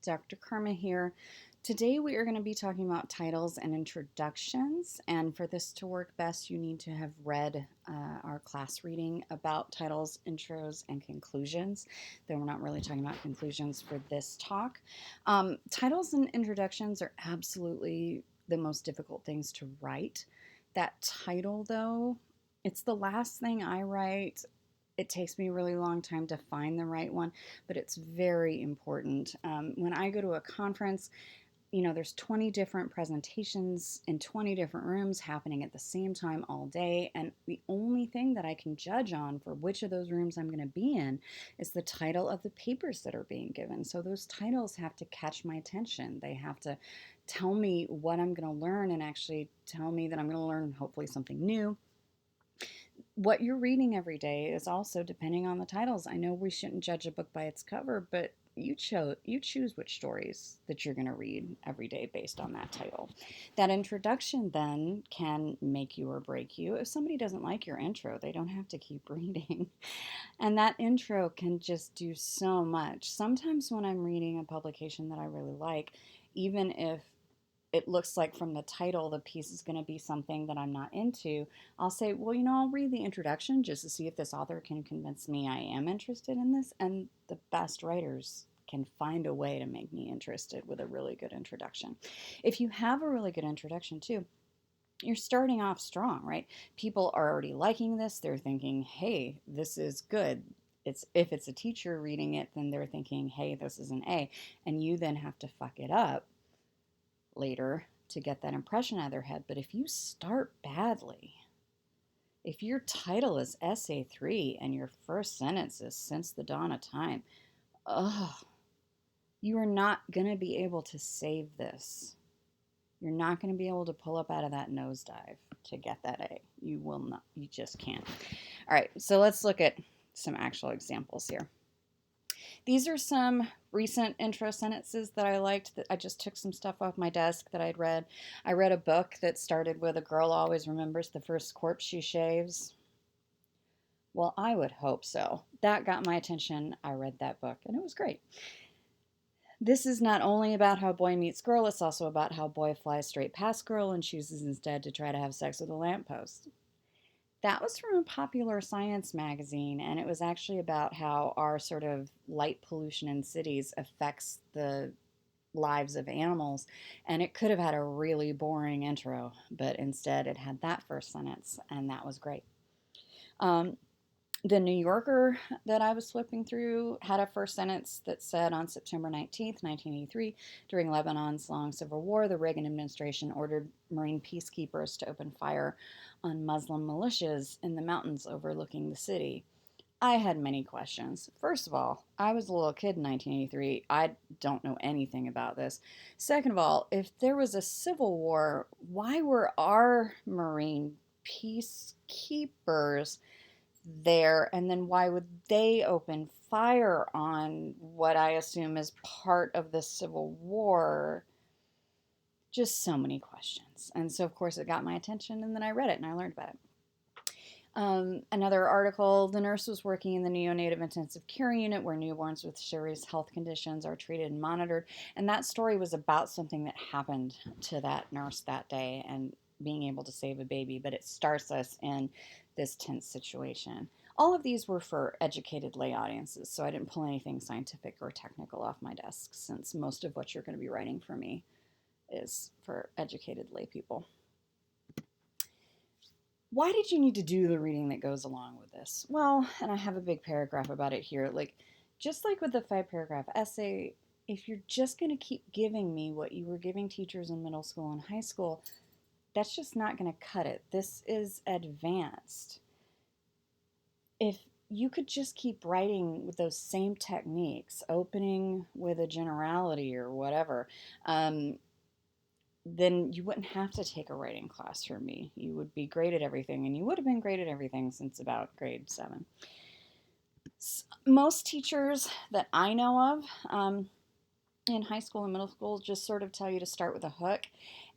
Dr. Karma here. Today we are going to be talking about titles and introductions, and for this to work best, you need to have read our class reading about titles, intros, and conclusions. Though we're not really talking about conclusions for this talk. Titles and introductions are absolutely the most difficult things to write. That title, though, it's the last thing I write. It takes me a really long time to find the right one, but it's very important. When I go to a conference, there's 20 different presentations in 20 different rooms happening at the same time all day. And the only thing that I can judge on for which of those rooms I'm going to be in is the title of the papers that are being given. So those titles have to catch my attention. They have to tell me what I'm going to learn and actually tell me that I'm going to learn hopefully something new. What you're reading every day is also depending on the titles. I know we shouldn't judge a book by its cover, but you choose which stories that you're going to read every day based on that title. That introduction then can make you or break you. If somebody doesn't like your intro, they don't have to keep reading. And that intro can just do so much. Sometimes when I'm reading a publication that I really like, even if it looks like from the title the piece is going to be something that I'm not into, I'll say, well, I'll read the introduction just to see if this author can convince me I am interested in this. And the best writers can find a way to make me interested with a really good introduction. If you have a really good introduction, too, you're starting off strong, right? People are already liking this. They're thinking, hey, this is good. If it's a teacher reading it, then they're thinking, hey, this is an A. And you then have to fuck it up later to get that impression out of their head. But if you start badly, if your title is Essay 3 and your first sentence is Since the Dawn of Time, you are not going to be able to save this. You're not going to be able to pull up out of that nosedive to get that A. You will not. You just can't. All right, so let's look at some actual examples here. These are some recent intro sentences that I liked. That I just took some stuff off my desk that I'd read. I read a book that started with "A girl always remembers the first corpse she shaves." Well, I would hope so. That got my attention. I read that book, and it was great. This is not only about how boy meets girl, it's also about how boy flies straight past girl and chooses instead to try to have sex with a lamppost. That was from a Popular Science magazine, and it was actually about how our sort of light pollution in cities affects the lives of animals. And it could have had a really boring intro, but instead it had that first sentence, and that was great. The New Yorker that I was flipping through had a first sentence that said, on September 19th, 1983, during Lebanon's long civil war, the Reagan administration ordered Marine peacekeepers to open fire on Muslim militias in the mountains overlooking the city. I had many questions. First of all, I was a little kid in 1983. I don't know anything about this. Second of all, if there was a civil war, why were our Marine peacekeepers there, and then why would they open fire on what I assume is part of the Civil War? Just so many questions. And so, of course, it got my attention, and then I read it and I learned about it. Another article, the nurse was working in the neonatal intensive care unit where newborns with serious health conditions are treated and monitored. And that story was about something that happened to that nurse that day and being able to save a baby, but it starts us in this tense situation. All of these were for educated lay audiences, so I didn't pull anything scientific or technical off my desk, since most of what you're going to be writing for me is for educated lay people. Why did you need to do the reading that goes along with this? Well, and I have a big paragraph about it here. Just like with the 5-paragraph essay, if you're just going to keep giving me what you were giving teachers in middle school and high school, that's just not going to cut it. This is advanced. If you could just keep writing with those same techniques, opening with a generality or whatever, then you wouldn't have to take a writing class from me. You would be great at everything, and you would have been great at everything since about grade 7. Most teachers that I know of in high school and middle school just sort of tell you to start with a hook.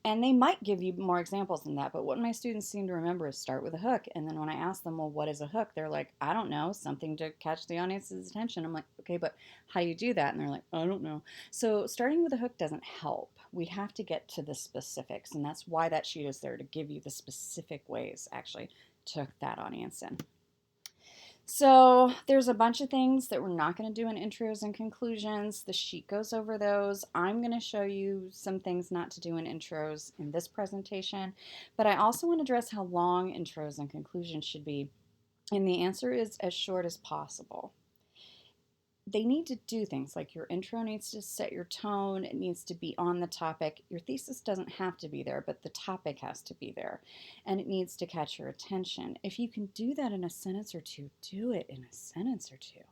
And they might give you more examples than that. But what my students seem to remember is start with a hook. And then when I ask them, well, what is a hook? They're like, I don't know, something to catch the audience's attention. I'm like, okay, but how do you do that? And they're like, I don't know. So starting with a hook doesn't help. We have to get to the specifics. And that's why that sheet is there, to give you the specific ways actually to hook that audience in. So there's a bunch of things that we're not going to do in intros and conclusions. The sheet goes over those. I'm going to show you some things not to do in intros in this presentation, but I also want to address how long intros and conclusions should be. And the answer is as short as possible. They need to do things like your intro needs to set your tone, it needs to be on the topic. Your thesis doesn't have to be there, but the topic has to be there, and it needs to catch your attention. If you can do that in a sentence or two, do it in a sentence or two.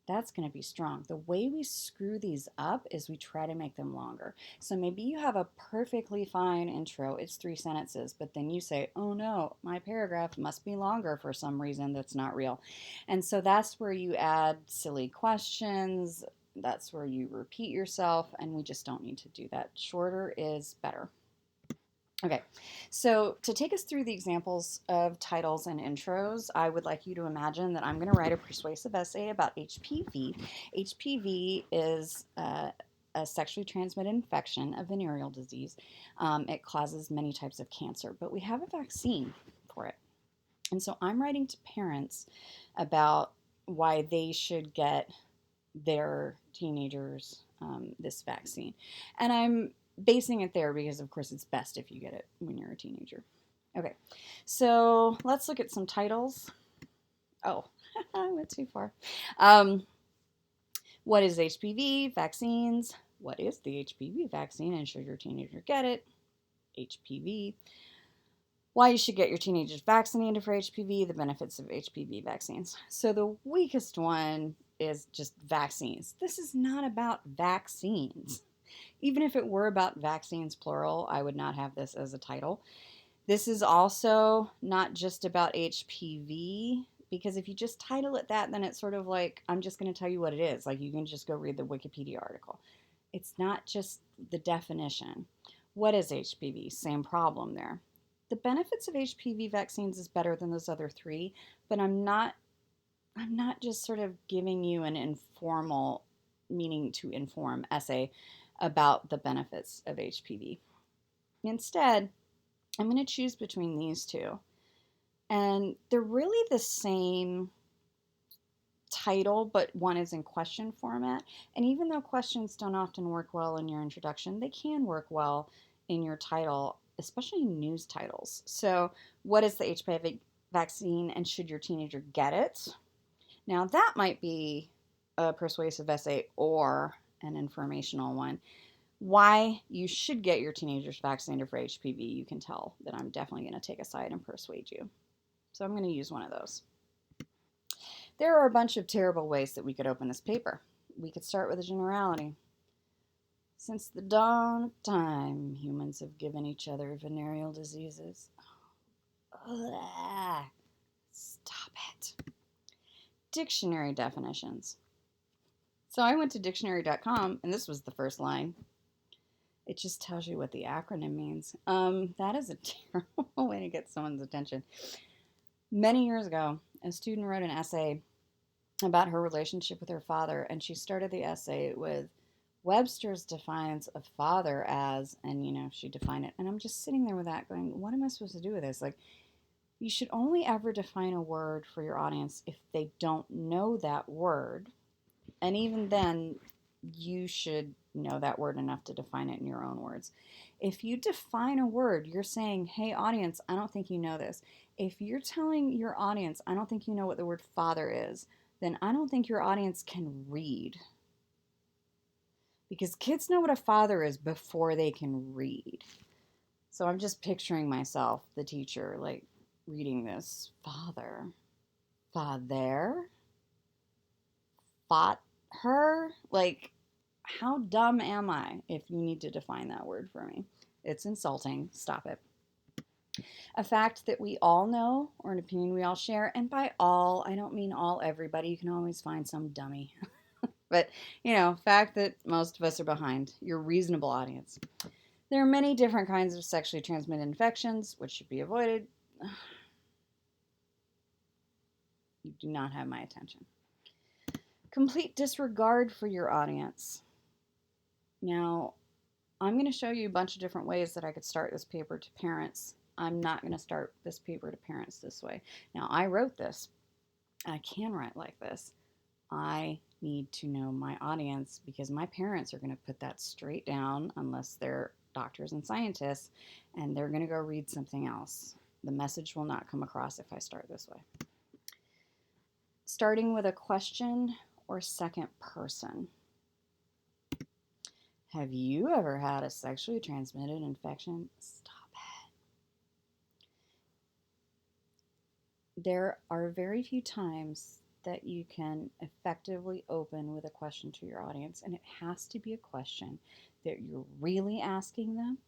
That's going to be strong. The way we screw these up is we try to make them longer. So maybe you have a perfectly fine intro, it's 3 sentences, but then you say, oh no, my paragraph must be longer for some reason that's not real. And so that's where you add silly questions, that's where you repeat yourself, and we just don't need to do that. Shorter is better. Okay, so to take us through the examples of titles and intros, I would like you to imagine that I'm going to write a persuasive essay about HPV. HPV is a sexually transmitted infection, a venereal disease. It causes many types of cancer, but we have a vaccine for it. And so I'm writing to parents about why they should get their teenagers this vaccine. And I'm basing it there because, of course, it's best if you get it when you're a teenager. Okay, so let's look at some titles. Oh, I went too far. What is HPV? Vaccines. What is the HPV vaccine and should your teenager get it? HPV. Why you should get your teenagers vaccinated for HPV, the benefits of HPV vaccines. So the weakest one is just vaccines. This is not about vaccines. Even if it were about vaccines, plural, I would not have this as a title. This is also not just about HPV, because if you just title it that, then it's sort of like, I'm just going to tell you what it is. Like, you can just go read the Wikipedia article. It's not just the definition. What is HPV? Same problem there. The benefits of HPV vaccines is better than those other 3, but I'm not just sort of giving you an informal, meaning to inform essay about the benefits of HPV. Instead, I'm going to choose between these 2. And they're really the same title, but one is in question format. And even though questions don't often work well in your introduction, they can work well in your title, especially in news titles. So, what is the HPV vaccine and should your teenager get it? Now, that might be a persuasive essay or an informational one. Why you should get your teenagers vaccinated for HPV, you can tell that I'm definitely going to take a side and persuade you. So I'm going to use one of those. There are a bunch of terrible ways that we could open this paper. We could start with a generality. Since the dawn of time, humans have given each other venereal diseases. Ugh. Stop it. Dictionary definitions. So I went to dictionary.com, and this was the first line. It just tells you what the acronym means. That is a terrible way to get someone's attention. Many years ago, a student wrote an essay about her relationship with her father, and she started the essay with Webster's defines a father as, and she defined it. And I'm just sitting there with that going, what am I supposed to do with this? Like, you should only ever define a word for your audience if they don't know that word. And even then, you should know that word enough to define it in your own words. If you define a word, you're saying, hey, audience, I don't think you know this. If you're telling your audience, I don't think you know what the word father is, then I don't think your audience can read. Because kids know what a father is before they can read. So I'm just picturing myself, the teacher, like reading this. Father. Fought her? Like, how dumb am I if you need to define that word for me? It's insulting. Stop it. A fact that we all know, or an opinion we all share, and by all, I don't mean all everybody. You can always find some dummy. But, fact that most of us are behind. Your reasonable audience. There are many different kinds of sexually transmitted infections, which should be avoided. You do not have my attention. Complete disregard for your audience. Now, I'm going to show you a bunch of different ways that I could start this paper to parents. I'm not going to start this paper to parents this way. Now, I wrote this. I can write like this. I need to know my audience because my parents are going to put that straight down unless they're doctors and scientists, and they're going to go read something else. The message will not come across if I start this way. Starting with a question or second person. Have you ever had a sexually transmitted infection? Stop it. There are very few times that you can effectively open with a question to your audience, and it has to be a question that you're really asking them.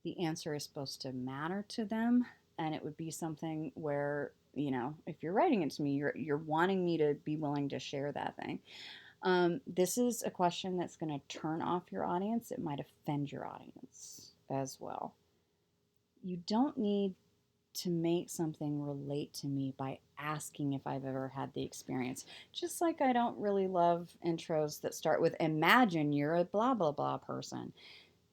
The answer is supposed to matter to them, and it would be something where, if you're writing it to me, you're wanting me to be willing to share that thing. This is a question that's going to turn off your audience. It might offend your audience as well. You don't need to make something relate to me by asking if I've ever had the experience. Just like I don't really love intros that start with imagine you're a blah blah blah person.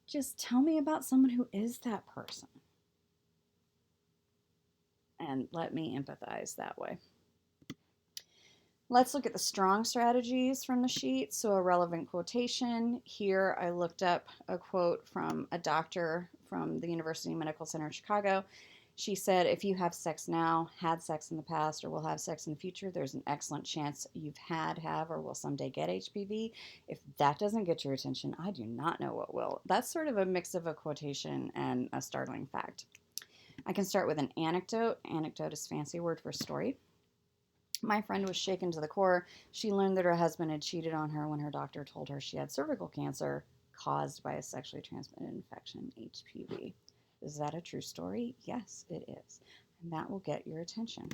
Just tell me about someone who is that person. And let me empathize that way. Let's look at the strong strategies from the sheet. So a relevant quotation. Here I looked up a quote from a doctor from the University Medical Center in Chicago. She said, if you have sex now, had sex in the past, or will have sex in the future, there's an excellent chance you've have, or will someday get HPV. If that doesn't get your attention, I do not know what will. That's sort of a mix of a quotation and a startling fact. I can start with an anecdote. Anecdote is a fancy word for story. My friend was shaken to the core. She learned that her husband had cheated on her when her doctor told her she had cervical cancer caused by a sexually transmitted infection, HPV. Is that a true story? Yes, it is. And that will get your attention.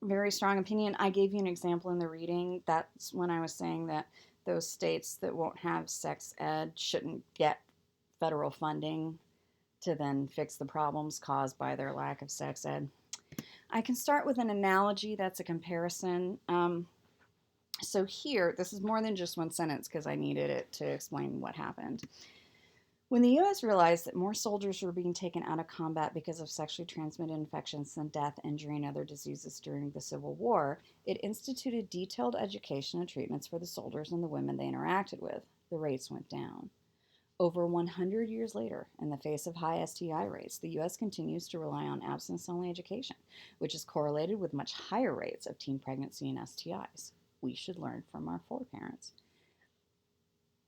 Very strong opinion. I gave you an example in the reading. That's when I was saying that those states that won't have sex ed shouldn't get federal funding to then fix the problems caused by their lack of sex ed. I can start with an analogy that's a comparison. So here, this is more than just one sentence because I needed it to explain what happened. When the U.S. realized that more soldiers were being taken out of combat because of sexually transmitted infections than death, injury, and other diseases during the Civil War, it instituted detailed education and treatments for the soldiers and the women they interacted with. The rates went down. Over 100 years later, in the face of high STI rates, the U.S. continues to rely on abstinence-only education, which is correlated with much higher rates of teen pregnancy and STIs. We should learn from our foreparents.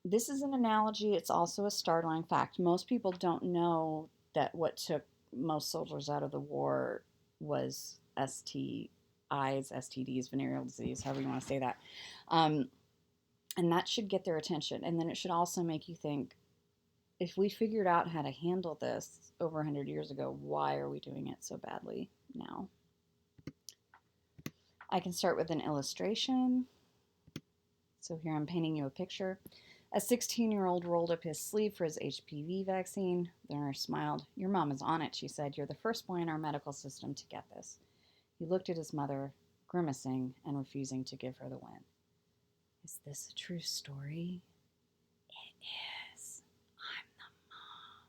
This is an analogy. It's also a startling fact. Most people don't know that what took most soldiers out of the war was STIs, STDs, venereal disease, however you want to say that. And that should get their attention. And then it should also make you think, if we figured out how to handle this over 100 years ago, why are we doing it so badly now? I can start with an illustration. So here I'm painting you a picture. A 16-year-old rolled up his sleeve for his HPV vaccine. The nurse smiled. Your mom is on it, she said. You're the first boy in our medical system to get this. He looked at his mother, grimacing and refusing to give her the win. Is this a true story? It is. I'm the mom.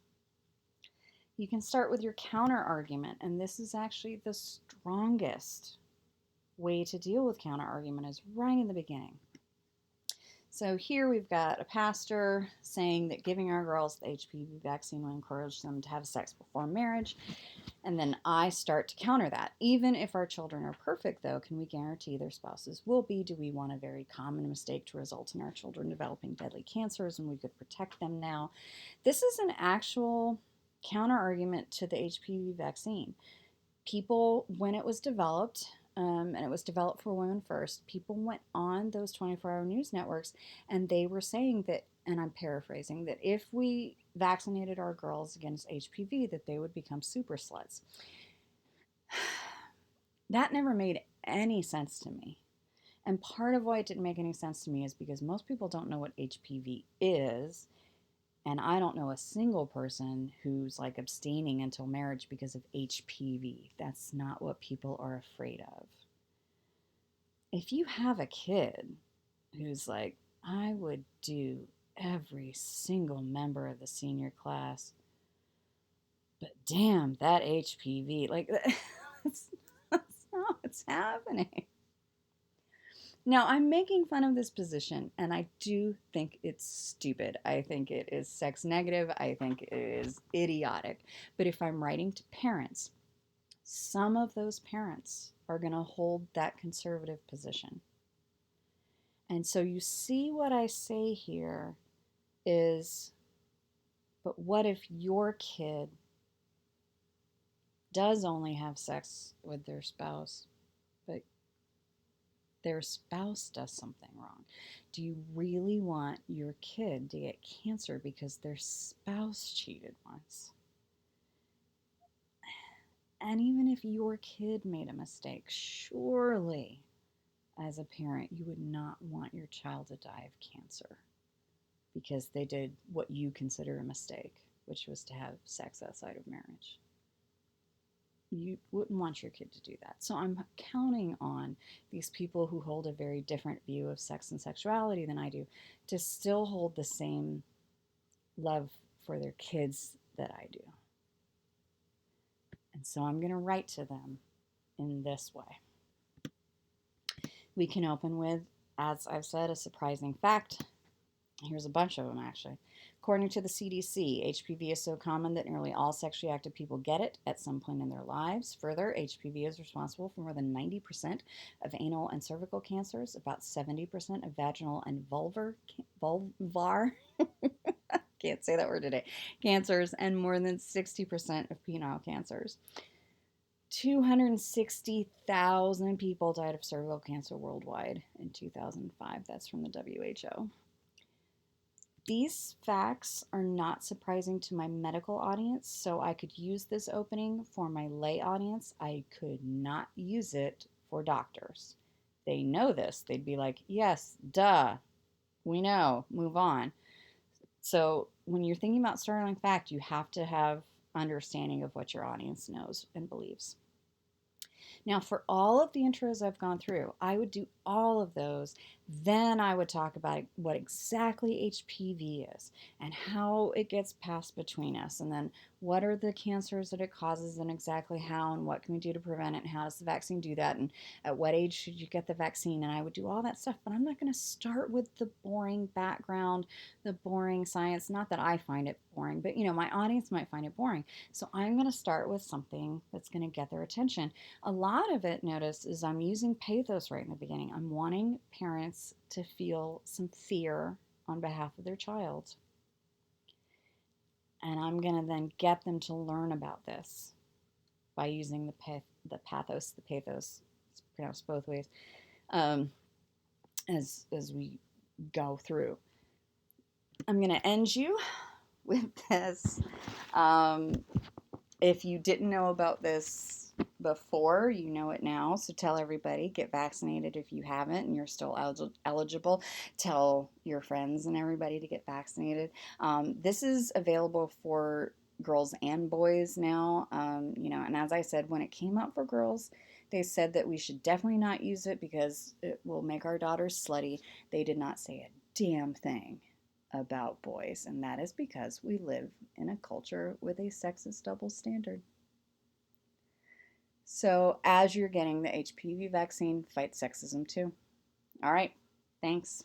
You can start with your counter argument, and this is actually the strongest way to deal with counter argument is right in the beginning. So here we've got a pastor saying that giving our girls the HPV vaccine will encourage them to have sex before marriage. And then I start to counter that. Even if our children are perfect, though, can we guarantee their spouses will be? Do we want a very common mistake to result in our children developing deadly cancers and we could protect them now? This is an actual counter argument to the HPV vaccine. People, when it was developed, and it was developed for women first, people went on those 24-hour news networks and they were saying that, and I'm paraphrasing, that if we vaccinated our girls against HPV, that they would become super sluts. That never made any sense to me. And part of why it didn't make any sense to me is because most people don't know what HPV is. And I don't know a single person who's like abstaining until marriage because of HPV. That's not what people are afraid of. If you have a kid who's like, I would do every single member of the senior class, but damn, that HPV, like, that's not what's happening. Now, I'm making fun of this position, and I do think it's stupid. I think it is sex negative. I think it is idiotic. But if I'm writing to parents, some of those parents are going to hold that conservative position. And so you see what I say here is, but what if your kid does only have sex with their spouse, but their spouse does something wrong? Do you really want your kid to get cancer because their spouse cheated once? And even if your kid made a mistake, surely as a parent, you would not want your child to die of cancer because they did what you consider a mistake, which was to have sex outside of marriage. You wouldn't want your kid to do that. So I'm counting on these people who hold a very different view of sex and sexuality than I do to still hold the same love for their kids that I do. And so I'm going to write to them in this way. We can open with, as I've said, a surprising fact. Here's a bunch of them, actually. According to the CDC, HPV is so common that nearly all sexually active people get it at some point in their lives. Further, HPV is responsible for more than 90% of anal and cervical cancers, about 70% of vaginal and vulvar can't say that word today, cancers, and more than 60% of penile cancers. 260,000 people died of cervical cancer worldwide in 2005. That's from the WHO. These facts are not surprising to my medical audience, so I could use this opening for my lay audience. I could not use it for doctors. They know this. They'd be like, yes, duh, we know, move on. So when you're thinking about startling fact, you have to have understanding of what your audience knows and believes. Now, for all of the intros I've gone through, I would do all of those. Then I would talk about what exactly HPV is and how it gets passed between us. And then what are the cancers that it causes and exactly how and what can we do to prevent it and how does the vaccine do that and at what age should you get the vaccine? And I would do all that stuff, but I'm not going to start with the boring background, the boring science. Not that I find it boring, but my audience might find it boring. So I'm going to start with something that's going to get their attention. A lot of it, notice, is I'm using pathos right in the beginning. I'm wanting parents to feel some fear on behalf of their child. And I'm going to then get them to learn about this by using the pathos, the pathos, it's pronounced both ways, as we go through. I'm going to end you with this. If you didn't know about this before, you know it now. So tell everybody, get vaccinated if you haven't and you're still eligible. Tell your friends and everybody to get vaccinated. This is available for girls and boys now. And as I said, when it came out for girls, they said that we should definitely not use it because it will make our daughters slutty. They did not say a damn thing about boys, and that is because we live in a culture with a sexist double standard. So, as you're getting the HPV vaccine, fight sexism too. All right, thanks.